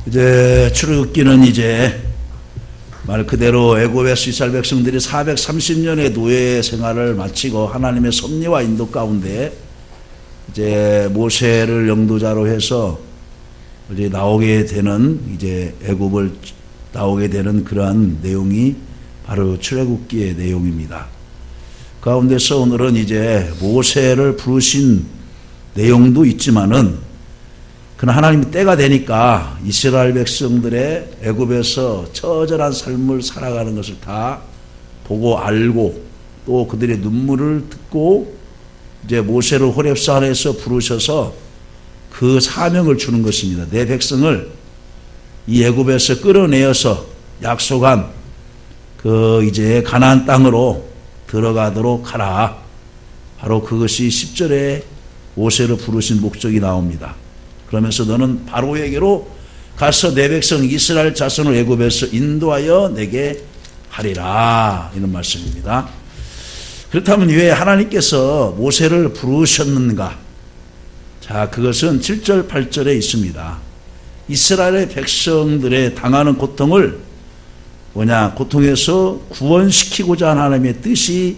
이제 출애굽기는 이제 말 그대로 애굽에서 이스라엘 백성들이 430년의 노예 생활을 마치고 하나님의 섭리와 인도 가운데 이제 모세를 영도자로 해서 이제 나오게 되는 이제 애굽을 나오게 되는 그러한 내용이 바로 출애굽기의 내용입니다. 가운데서 오늘은 이제 모세를 부르신 내용도 있지만은 그러나 하나님이 때가 되니까 이스라엘 백성들의 애굽에서 처절한 삶을 살아가는 것을 다 보고 알고 또 그들의 눈물을 듣고 이제 모세를 호렙산에서 부르셔서 그 사명을 주는 것입니다. 내 백성을 이 애굽에서 끌어내어서 약속한 그 이제 가나안 땅으로 들어가도록 하라. 바로 그것이 10절에 모세를 부르신 목적이 나옵니다. 그러면서 너는 바로에게로 가서 내 백성 이스라엘 자손을 애굽에서 인도하여 내게 하리라. 이런 말씀입니다. 그렇다면 왜 하나님께서 모세를 부르셨는가? 자, 그것은 7절 8절에 있습니다. 이스라엘의 백성들의 당하는 고통을 고통에서 구원시키고자 하는 하나님의 뜻이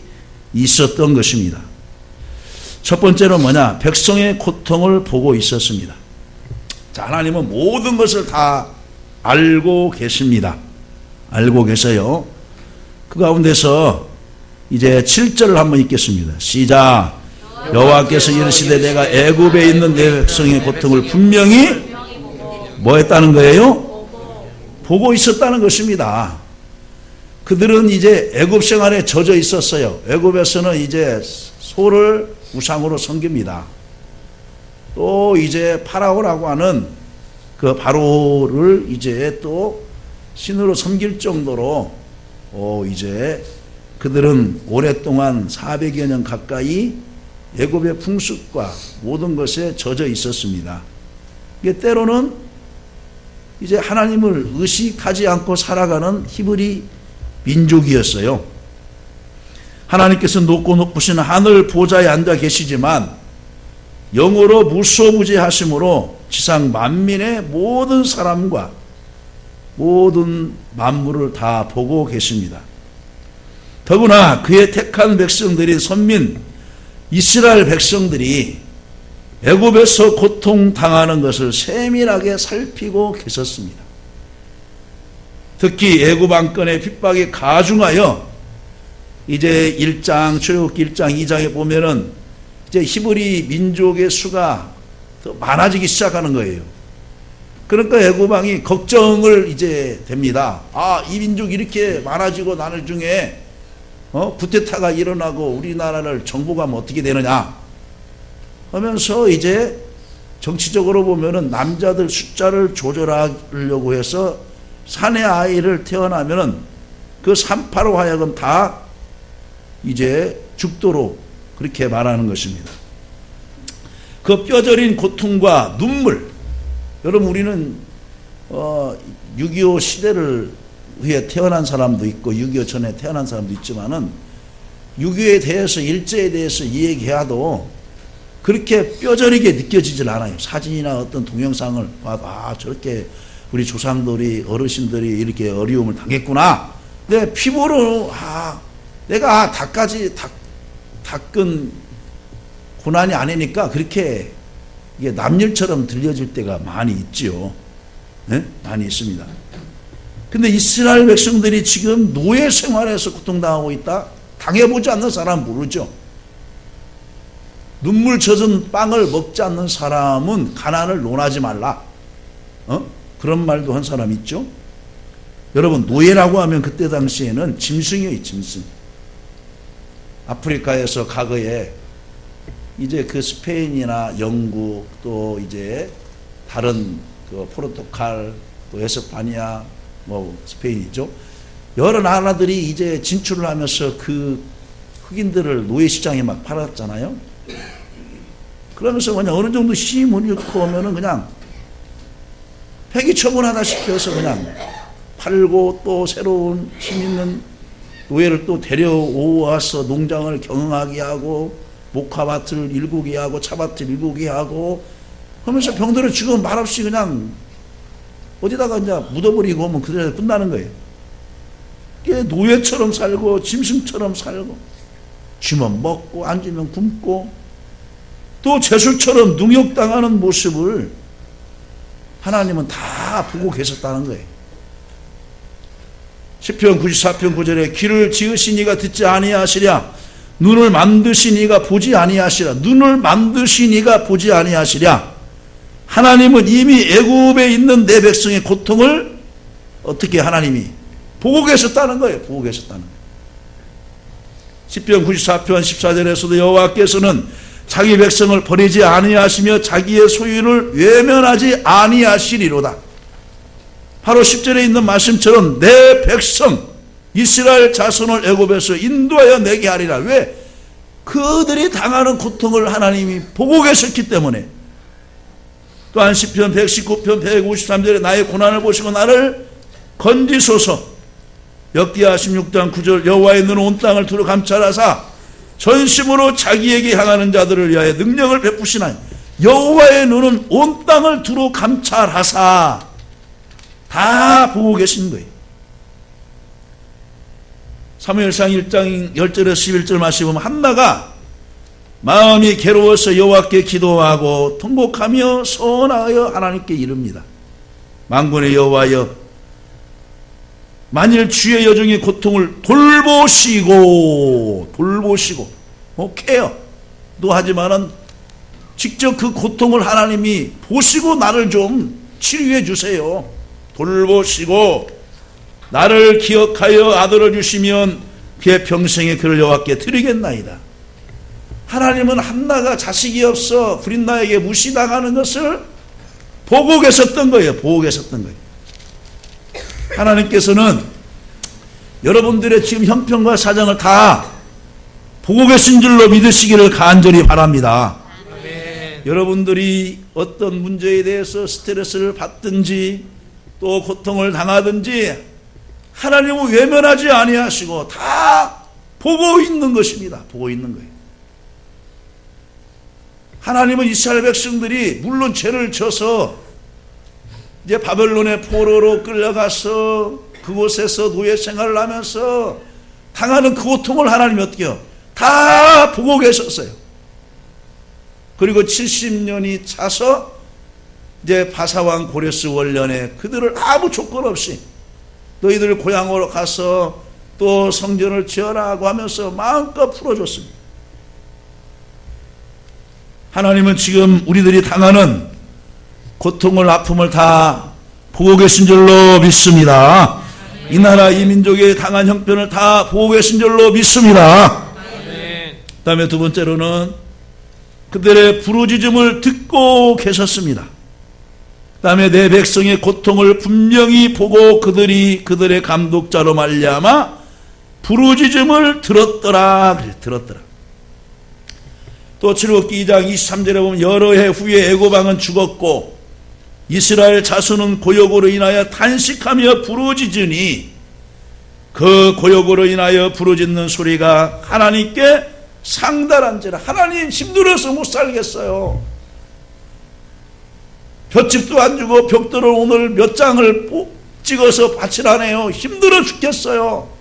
있었던 것입니다. 첫 번째는 백성의 고통을 보고 있었습니다. 자, 하나님은 모든 것을 다 알고 계십니다. 알고 계세요. 그 가운데서 이제 7절을 한번 읽겠습니다. 시작. 여호와께서 이르시되 내가 애굽에 있는 내 백성의 고통을 분명히 뭐 했다는 거예요? 보고 있었다는 것입니다. 그들은 이제 애굽 생활에 젖어 있었어요. 애굽에서는 이제 소를 우상으로 섬깁니다. 또 이제 파라오라고 하는 그 바로를 이제 또 신으로 섬길 정도로 이제 그들은 오랫동안 400여 년 가까이 애굽의 풍습과 모든 것에 젖어 있었습니다. 이게 때로는 이제 하나님을 의식하지 않고 살아가는 히브리 민족이었어요. 하나님께서 높고 높으신 하늘 보좌에 앉아 계시지만 영으로 무소무지하심으로 지상 만민의 모든 사람과 모든 만물을 다 보고 계십니다. 더구나 그의 택한 백성들인 선민 이스라엘 백성들이 애굽에서 고통당하는 것을 세밀하게 살피고 계셨습니다. 특히 애굽 왕권의 핍박이 가중하여 이제 1장 출애굽기 1장 2장에 보면은 이제 히브리 민족의 수가 더 많아지기 시작하는 거예요. 그러니까 애굽 왕이 걱정을 이제 됩니다. 아, 이 민족이 이렇게 많아지고 나중에 쿠데타가 일어나고 우리나라를 정복하면 어떻게 되느냐 하면서 이제 정치적으로 보면은 남자들 숫자를 조절하려고 해서 사내 아이를 태어나면은 그 산파로 하여금 다 이제 죽도록 그렇게 말하는 것입니다. 그 뼈저린 고통과 눈물. 여러분, 우리는 6.25 시대를 위해 태어난 사람도 있고 6.25 전에 태어난 사람도 있지만은 6.25에 대해서 일제에 대해서 이야기해도 그렇게 뼈저리게 느껴지질 않아요. 사진이나 어떤 동영상을 봐도 저렇게 우리 조상들이 어르신들이 이렇게 어려움을 당했구나. 내 피부로 내가 다까지 닦은 고난이 아니니까 그렇게 이게 남일처럼 들려질 때가 많이 있지요. 네? 많이 있습니다. 근데 이스라엘 백성들이 지금 노예 생활에서 고통당하고 있다? 당해보지 않는 사람은 모르죠. 눈물 젖은 빵을 먹지 않는 사람은 가난을 논하지 말라. 그런 말도 한 사람 있죠. 여러분, 노예라고 하면 그때 당시에는 짐승이에요, 짐승. 아프리카에서 과거에 이제 그 스페인이나 영국 또 이제 다른 그 포르투갈 또 에스파니아 스페인이죠. 여러 나라들이 이제 진출을 하면서 그 흑인들을 노예 시장에 막 팔았잖아요. 그러면서 그냥 어느 정도 힘을 잃고 오면은 그냥 폐기 처분하다시피 해서 그냥 팔고 또 새로운 힘 있는 노예를 또 데려와서 농장을 경영하게 하고 목화밭을 일구게 하고 차밭을 일구게 하고 하면서 병들을 지금 말없이 그냥 어디다가 이제 묻어버리고 오면 그대로 끝나는 거예요. 노예처럼 살고 짐승처럼 살고 쥐면 먹고 앉으면 굶고 또 제수처럼 능욕당하는 모습을 하나님은 다 보고 계셨다는 거예요. 시편 94편 9절에 귀를 지으신 이가 듣지 아니하시랴 눈을 만드신 이가 보지 아니하시랴 눈을 만드신 이가 보지 아니하시랴. 하나님은 이미 애굽에 있는 내 백성의 고통을 어떻게 하나님이 보고 계셨다는 거예요. 보고 계셨다는 거예요. 시편 94편 14절에서도 여호와께서는 자기 백성을 버리지 아니하시며 자기의 소유를 외면하지 아니하시리로다. 바로 10절에 있는 말씀처럼 내 백성 이스라엘 자손을 애굽에서 인도하여 내게 하리라. 왜? 그들이 당하는 고통을 하나님이 보고 계셨기 때문에. 또한 시편 119편 153절에 나의 고난을 보시고 나를 건지소서. 역기하 16장 9절 여호와의 눈은 온 땅을 두루 감찰하사 전심으로 자기에게 향하는 자들을 위하여 능력을 베푸시나니. 여호와의 눈은 온 땅을 두루 감찰하사 다 보고 계신 거예요. 사무엘상 1장 10절에서 11절 말씀 보면 한나가 마음이 괴로워서 여호와께 기도하고 통곡하며 서원하여 하나님께 이릅니다. 만군의 여호와여 만일 주의 여종의 고통을 돌보시고 케어도 하지만은 직접 그 고통을 하나님이 보시고 나를 좀 치료해 주세요. 돌보시고 나를 기억하여 아들을 주시면 그의 평생에 그를 여호와께 드리겠나이다. 하나님은 한나가 자식이 없어 브린나에게 무시당하는 것을 보고 계셨던 거예요. 보고 계셨던 거예요. 하나님께서는 여러분들의 지금 형편과 사정을 다 보고 계신 줄로 믿으시기를 간절히 바랍니다. 아멘. 여러분들이 어떤 문제에 대해서 스트레스를 받든지 또 고통을 당하든지 하나님은 외면하지 아니하시고 다 보고 있는 것입니다. 보고 있는 거예요. 하나님은 이스라엘 백성들이 물론 죄를 져서 이제 바벨론의 포로로 끌려가서 그곳에서 노예 생활을 하면서 당하는 그 고통을 하나님이 어떻게 해요? 다 보고 계셨어요. 그리고 70년이 차서 이제 바사왕 고레스 원년에 그들을 아무 조건 없이 너희들 고향으로 가서 또 성전을 지어라고 하면서 마음껏 풀어줬습니다. 하나님은 지금 우리들이 당하는 고통을 아픔을 다 보고 계신 줄로 믿습니다. 이 나라 이 민족의 당한 형편을 다 보고 계신 줄로 믿습니다. 그 다음에 두 번째로는 그들의 부르짖음을 듣고 계셨습니다. 그 다음에 내 백성의 고통을 분명히 보고 그들의 감독자로 말미암아 부르짖음을 들었더라. 들었더라. 또 출애굽기 2장 23절에 보면 여러 해 후에 애굽왕은 죽었고 이스라엘 자손은 고역으로 인하여 탄식하며 부르짖으니 그 고역으로 인하여 부르짖는 소리가 하나님께 상달한지라. 하나님 힘들어서 못 살겠어요. 볏집도 안 주고 벽돌을 오늘 몇 장을 찍어서 바치라네요. 힘들어 죽겠어요.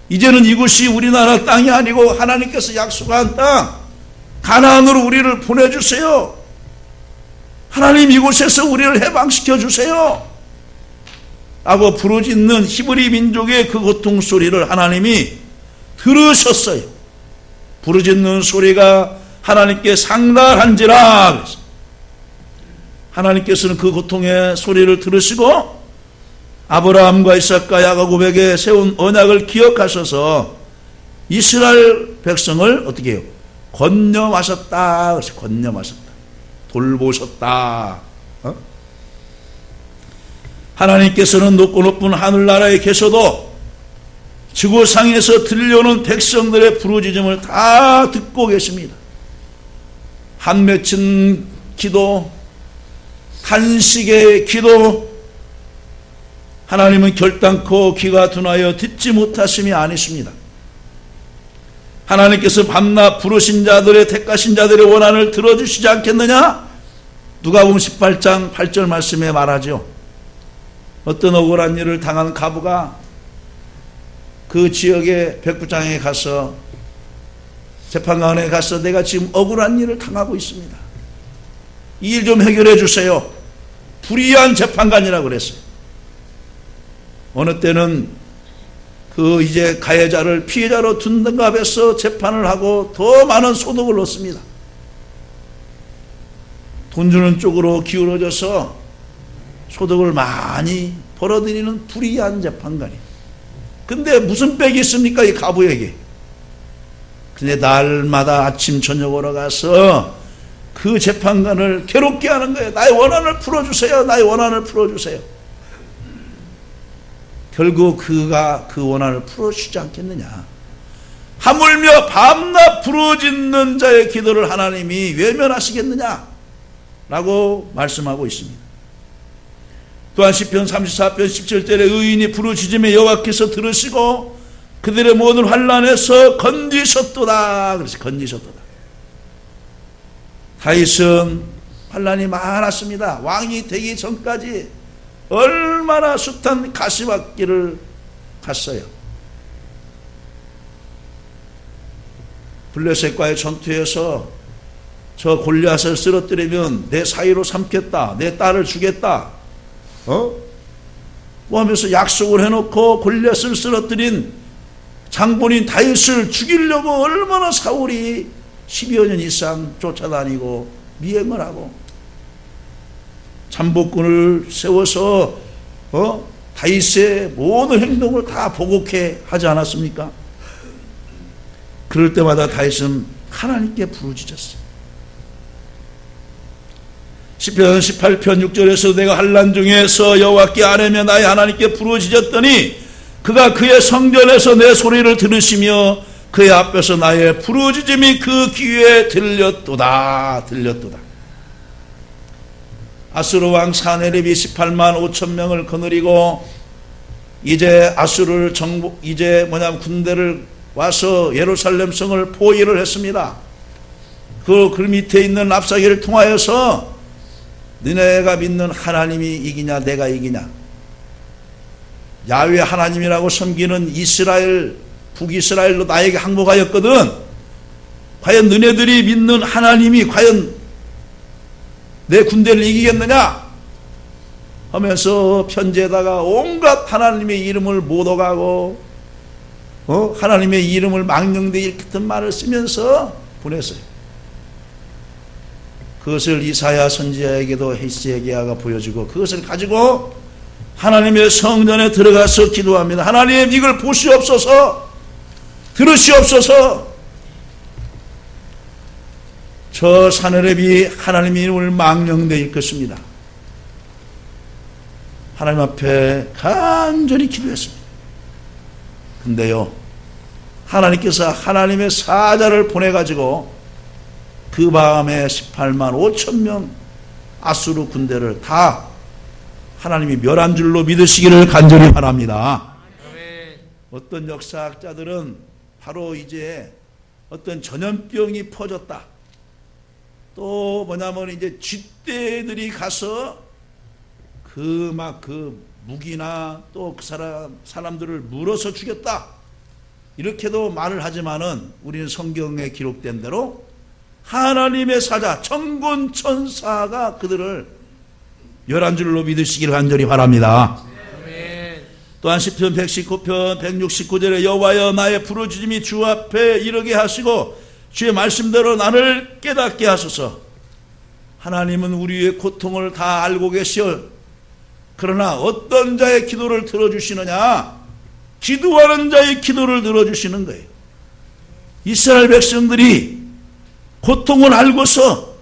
이제는 이곳이 우리나라 땅이 아니고 하나님께서 약속한 땅 가나안으로 우리를 보내주세요. 하나님 이곳에서 우리를 해방시켜 주세요 하고 부르짖는 히브리 민족의 그 고통 소리를 하나님이 들으셨어요. 부르짖는 소리가 하나님께 상달한지라. 하나님께서는 그 고통의 소리를 들으시고 아브라함과 이삭과 야곱에게 세운 언약을 기억하셔서 이스라엘 백성을 어떻게 해요? 건념하셨다. 건념하셨다. 돌보셨다. 하나님께서는 높고 높은 하늘나라에 계셔도 지구상에서 들려오는 백성들의 부르짖음을 다 듣고 계십니다. 한 맺힌 기도, 탄식의 기도, 하나님은 결단코 귀가 둔하여 듣지 못하심이 아니십니다. 하나님께서 밤낮 부르신 자들의 택하신 자들의 원한을 들어주시지 않겠느냐? 누가복음 18장 8절 말씀에 말하죠. 어떤 억울한 일을 당한 과부가 그 지역의 백부장에 가서, 재판관에 가서 내가 지금 억울한 일을 당하고 있습니다. 이 일 좀 해결해 주세요. 불의한 재판관이라고 그랬어요. 어느 때는 그 이제 가해자를 피해자로 둔가 해서 재판을 하고 더 많은 소득을 얻습니다. 돈 주는 쪽으로 기울어져서 소득을 많이 벌어들이는 불의한 재판관이. 근데 무슨 빽이 있습니까, 이 과부에게? 근데 날마다 아침 저녁으로 가서 그 재판관을 괴롭게 하는 거예요. 나의 원한을 풀어주세요. 나의 원한을 풀어주세요. 결국 그가 그 원한을 풀어주지 않겠느냐. 하물며 밤낮 부르짖는 자의 기도를 하나님이 외면하시겠느냐 라고 말씀하고 있습니다. 또한 시편 34편 17절에 의인이 부르짖음에 여호와께서 들으시고 그들의 모든 환난에서 건지셨도다. 그래서 건지셨도다. 다윗은 환난이 많았습니다. 왕이 되기 전까지 얼마나 숱한 가시밭길을 갔어요. 블레셋과의 전투에서 저 골리앗을 쓰러뜨리면 내 사위로 삼겠다, 내 딸을 주겠다, 뭐 하면서 약속을 해놓고 골리앗을 쓰러뜨린 장본인 다윗을 죽이려고 얼마나 사울이 10여 년 이상 쫓아다니고 미행을 하고 잠복군을 세워서 다윗의 모든 행동을 다 보고케 하지 않았습니까? 그럴 때마다 다윗은 하나님께 부르짖었어요. 시편 18편 6절에서 내가 환난 중에서 여호와께 아뢰며 나의 하나님께 부르짖었더니 그가 그의 성전에서 내 소리를 들으시며 그의 앞에서 나의 부르짖음이 그 귀에 들렸도다. 들렸도다. 아수르 왕 사네립이 18만 5천 명을 거느리고 이제 아수르를 군대를 와서 예루살렘 성을 포위를 했습니다. 그 밑에 있는 랍사기를 통하여서 너네가 믿는 하나님이 이기냐 내가 이기냐, 야훼 하나님이라고 섬기는 이스라엘 북이스라엘로 나에게 항복하였거든. 과연 너네들이 믿는 하나님이 과연 내 군대를 이기겠느냐 하면서 편지에다가 온갖 하나님의 이름을 못 오가고 하나님의 이름을 망령되이 같은 말을 쓰면서 보냈어요. 그것을 이사야 선지자에게도 히스기야가 보여주고 그것을 가지고 하나님의 성전에 들어가서 기도합니다. 하나님, 이걸 보시옵소서, 들으시옵소서. 저 사네립이 하나님의 이름을 망령되이 것입니다. 하나님 앞에 간절히 기도했습니다. 근데요, 하나님께서 하나님의 사자를 보내가지고 그 밤에 18만 5천 명 아수르 군대를 다 하나님이 멸한 줄로 믿으시기를 간절히 바랍니다. 어떤 역사학자들은 바로 이제 어떤 전염병이 퍼졌다. 또 뭐냐면 이제 쥐떼들이 가서 그 무기나 또 그 사람들을 물어서 죽였다. 이렇게도 말을 하지만은 우리는 성경에 기록된 대로 하나님의 사자 천군 천사가 그들을 멸한 줄로 믿으시기를 간절히 바랍니다. 또한 시편 119편 169절에 여호와여 나의 부르짖음이 주 앞에 이르게 하시고 주의 말씀대로 나를 깨닫게 하소서. 하나님은 우리의 고통을 다 알고 계시오. 그러나 어떤 자의 기도를 들어주시느냐? 기도하는 자의 기도를 들어주시는 거예요. 이스라엘 백성들이 고통을 알고서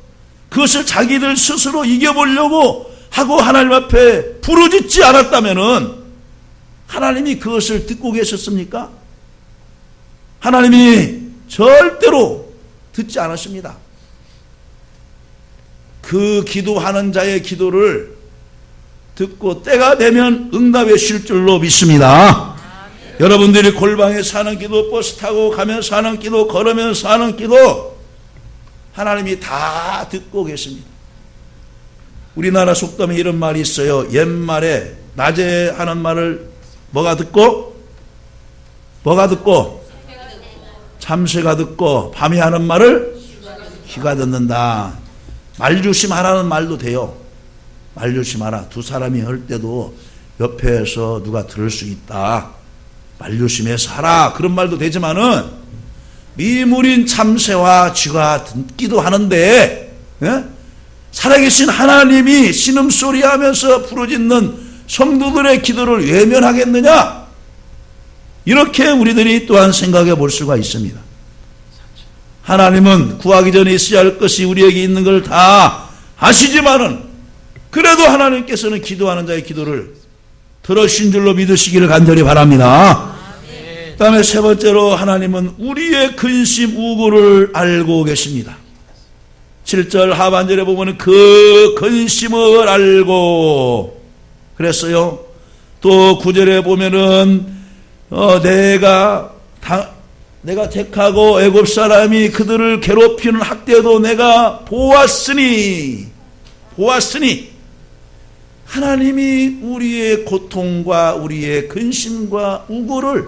그것을 자기들 스스로 이겨보려고 하고 하나님 앞에 부르짖지 않았다면은 하나님이 그것을 듣고 계셨습니까? 하나님이 절대로 듣지 않으십니다. 그 기도하는 자의 기도를 듣고 때가 되면 응답해 주실 줄로 믿습니다. 여러분들이 골방에 사는 기도, 버스 타고 가면서 하는 기도, 걸으면서 하는 기도 하나님이 다 듣고 계십니다. 우리나라 속담에 이런 말이 있어요. 옛말에 낮에 하는 말을 뭐가 듣고? 참새가 듣고 밤에 하는 말을 쥐가 듣는다. 말조심하라는 말도 돼요. 말조심하라. 두 사람이 할 때도 옆에서 누가 들을 수 있다. 말조심해서 하라. 그런 말도 되지만은 미물인 참새와 쥐가 듣기도 하는데, 예? 살아계신 하나님이 신음소리 하면서 부르짖는 성도들의 기도를 외면하겠느냐? 이렇게 우리들이 또한 생각해 볼 수가 있습니다. 하나님은 구하기 전에 있어야 할 것이 우리에게 있는 걸 다 아시지만은 그래도 하나님께서는 기도하는 자의 기도를 들으신 줄로 믿으시기를 간절히 바랍니다. 그 다음에 세 번째로 하나님은 우리의 근심 우고를 알고 계십니다. 7절 하반절에 보면 그 근심을 알고 그랬어요. 또 9절에 보면은 내가 택하고 애굽 사람이 그들을 괴롭히는 학대도 내가 보았으니 하나님이 우리의 고통과 우리의 근심과 우고를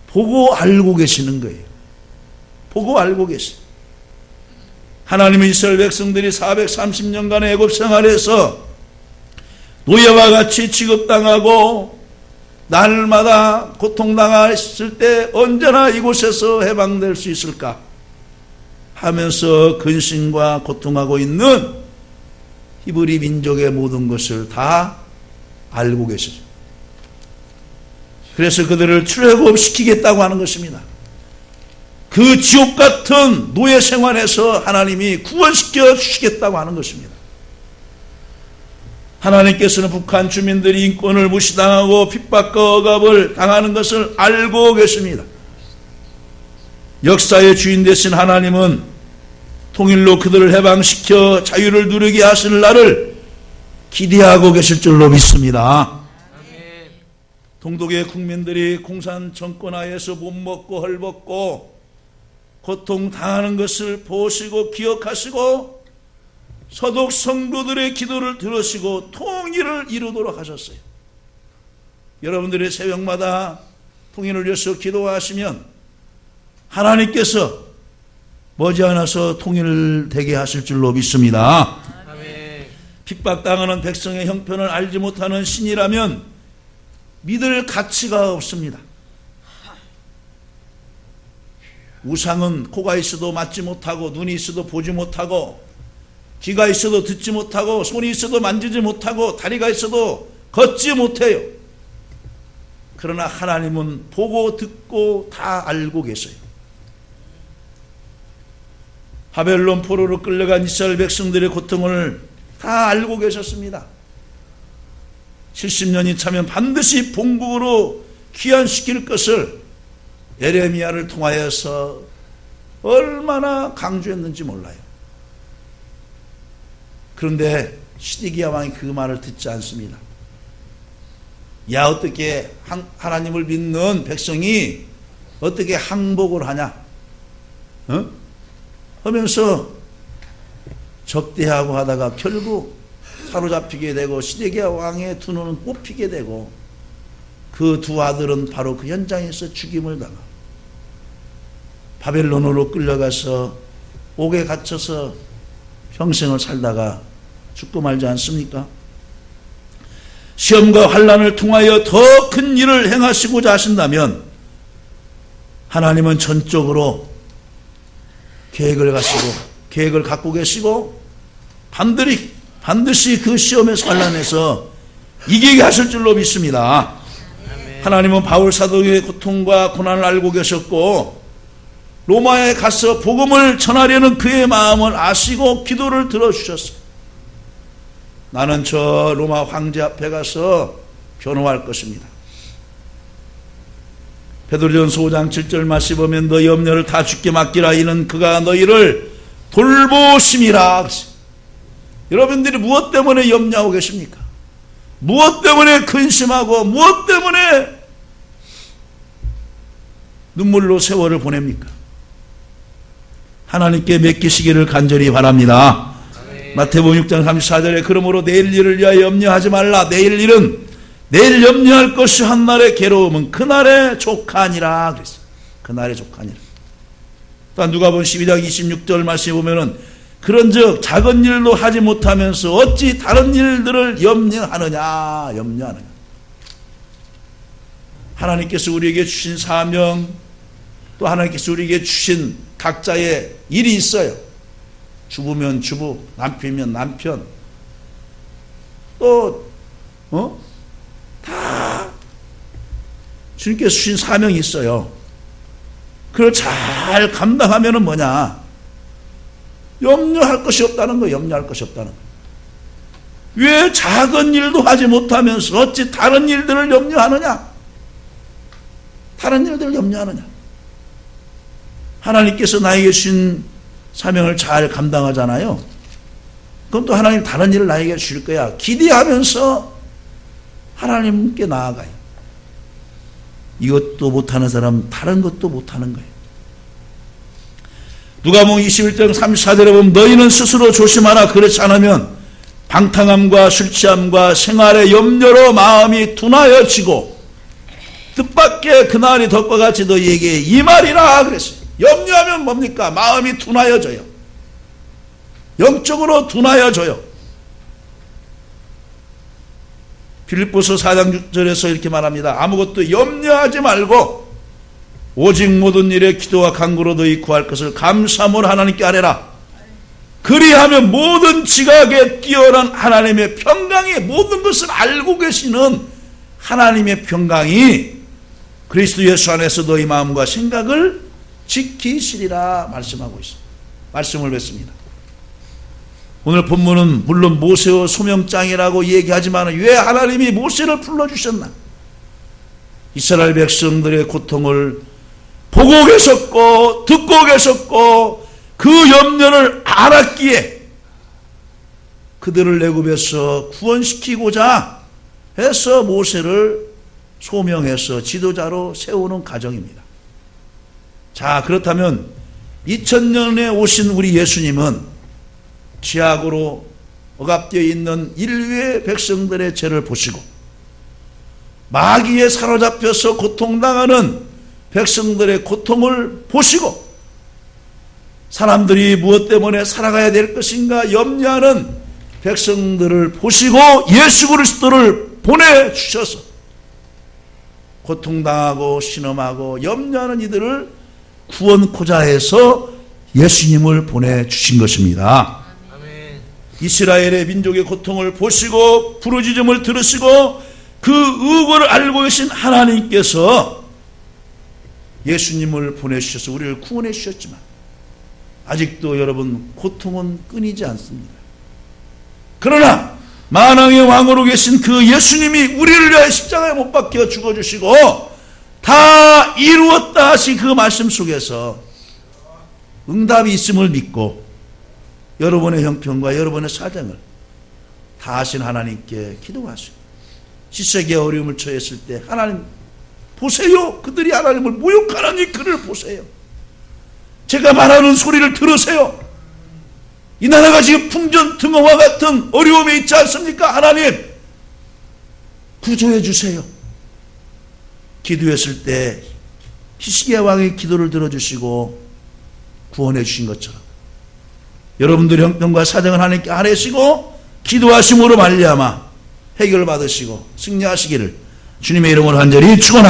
보고 알고 계시는 거예요. 보고 알고 계세요. 하나님은 이스라엘 백성들이 430년간의 애굽 생활에서 노예와 같이 취급당하고 날마다 고통당했을 때 언제나 이곳에서 해방될 수 있을까 하면서 근심과 고통하고 있는 히브리 민족의 모든 것을 다 알고 계시죠. 그래서 그들을 출애굽시키겠다고 하는 것입니다. 그 지옥 같은 노예 생활에서 하나님이 구원시켜 주시겠다고 하는 것입니다. 하나님께서는 북한 주민들이 인권을 무시당하고 핍박과 억압을 당하는 것을 알고 계십니다. 역사의 주인 되신 하나님은 통일로 그들을 해방시켜 자유를 누리게 하실 날을 기대하고 계실 줄로 믿습니다. 동독의 국민들이 공산 정권 하에서 못 먹고 헐벗고 고통당하는 것을 보시고 기억하시고 서독 성도들의 기도를 들으시고 통일을 이루도록 하셨어요. 여러분들의 새벽마다 통일을 위해서 기도하시면 하나님께서 머지않아서 통일되게 하실 줄로 믿습니다. 아멘. 핍박당하는 백성의 형편을 알지 못하는 신이라면 믿을 가치가 없습니다. 우상은 코가 있어도 맞지 못하고 눈이 있어도 보지 못하고 귀가 있어도 듣지 못하고 손이 있어도 만지지 못하고 다리가 있어도 걷지 못해요. 그러나 하나님은 보고 듣고 다 알고 계세요. 바벨론 포로로 끌려간 이스라엘 백성들의 고통을 다 알고 계셨습니다. 70년이 차면 반드시 본국으로 귀환시킬 것을 예레미야를 통하여서 얼마나 강조했는지 몰라요. 그런데 시드기야 왕이 그 말을 듣지 않습니다. 야, 어떻게 하나님을 믿는 백성이 어떻게 항복을 하냐? 하면서 적대하고 하다가 결국 사로잡히게 되고 시드기야 왕의 두 눈은 뽑히게 되고 그 두 아들은 바로 그 현장에서 죽임을 당하고 바벨론으로 끌려가서 옥에 갇혀서 평생을 살다가 죽고 말지 않습니까? 시험과 환난을 통하여 더 큰 일을 행하시고자 하신다면 하나님은 전적으로 계획을 갖고 계시고 반드시 그 시험에서 환난에서 이기게 하실 줄로 믿습니다. 하나님은 바울 사도의 고통과 고난을 알고 계셨고 로마에 가서 복음을 전하려는 그의 마음을 아시고 기도를 들어주셨어요. 나는 저 로마 황제 앞에 가서 변호할 것입니다. 베드로전서 5장 7절 말씀 보면 너 염려를 다 주께 맡기라. 이는 그가 너희를 돌보심이라. 여러분들이 무엇 때문에 염려하고 계십니까? 무엇 때문에 근심하고 무엇 때문에 눈물로 세월을 보냅니까? 하나님께 맡기시기를 간절히 바랍니다. 마태복음 6장 34절에 그러므로 내일 일을 위하여 염려하지 말라. 내일 일은 내일 염려할 것이 한날의 괴로움은 그날의 족하니라 그랬어요. 그날의 족하니라. 또 누가복음 12장 26절 말씀에 보면은 그런즉 작은 일도 하지 못하면서 어찌 다른 일들을 염려하느냐. 하나님께서 우리에게 주신 사명, 또 하나님께서 우리에게 주신 각자의 일이 있어요. 주부면 주부, 남편이면 남편, 또 다 주님께서 주신 사명이 있어요. 그걸 잘 감당하면은 뭐냐? 염려할 것이 없다는 거예요. 염려할 것이 없다는 거예요. 왜 작은 일도 하지 못하면서 어찌 다른 일들을 염려하느냐? 다른 일들을 염려하느냐? 하나님께서 나에게 주신 사명을 잘 감당하잖아요. 그럼 또 하나님 다른 일을 나에게 주실 거야. 기대하면서 하나님께 나아가요. 이것도 못하는 사람은 다른 것도 못하는 거예요. 누가복음 21장 34절에 보면 너희는 스스로 조심하라. 그렇지 않으면 방탕함과 술 취함과 생활의 염려로 마음이 둔하여지고 뜻밖의 그날이 덕과 같이 너희에게 이 말이라 그랬어요. 염려하면 뭡니까? 마음이 둔하여져요. 영적으로 둔하여져요. 빌립보서 4장 6절에서 이렇게 말합니다. 아무것도 염려하지 말고 오직 모든 일에 기도와 간구로 너희 구할 것을 감사함으로 하나님께 아뢰라. 그리하면 모든 지각에 뛰어난 하나님의 평강이, 모든 것을 알고 계시는 하나님의 평강이 그리스도 예수 안에서 너희 마음과 생각을 지키시리라 말씀하고 있습니다. 말씀을 뵙습니다. 오늘 본문은 물론 모세의 소명장이라고 얘기하지만 왜 하나님이 모세를 불러주셨나? 이스라엘 백성들의 고통을 보고 계셨고 듣고 계셨고 그 염려를 알았기에 그들을 애굽에서 구원시키고자 해서 모세를 소명해서 지도자로 세우는 과정입니다. 자, 그렇다면 2000년에 오신 우리 예수님은 죄악으로 억압되어 있는 인류의 백성들의 죄를 보시고 마귀에 사로잡혀서 고통당하는 백성들의 고통을 보시고 사람들이 무엇 때문에 살아가야 될 것인가 염려하는 백성들을 보시고 예수 그리스도를 보내주셔서 고통당하고 신음하고 염려하는 이들을 구원코자 해서 예수님을 보내주신 것입니다. 이스라엘의 민족의 고통을 보시고 부르짖음을 들으시고 그 의고를 알고 계신 하나님께서 예수님을 보내주셔서 우리를 구원해 주셨지만 아직도 여러분 고통은 끊이지 않습니다. 그러나 만왕의 왕으로 계신 그 예수님이 우리를 위하여 십자가에 못 박혀 죽어주시고 다 이루었다 하신 그 말씀 속에서 응답이 있음을 믿고 여러분의 형편과 여러분의 사정을 다 하신 하나님께 기도하시고 지색의 어려움을 처했을 때 하나님 보세요. 그들이 하나님을 모욕하는 이 글을 보세요. 제가 말하는 소리를 들으세요. 이 나라가 지금 풍전등화와 같은 어려움에 있지 않습니까? 하나님 구조해 주세요. 기도했을 때 히스기야 왕의 기도를 들어주시고 구원해 주신 것처럼 여러분들의 형편과 사정을 하나님께 아뢰시고 기도하심으로 말미암아 해결받으시고 승리하시기를 주님의 이름으로 간절히 축원합니다.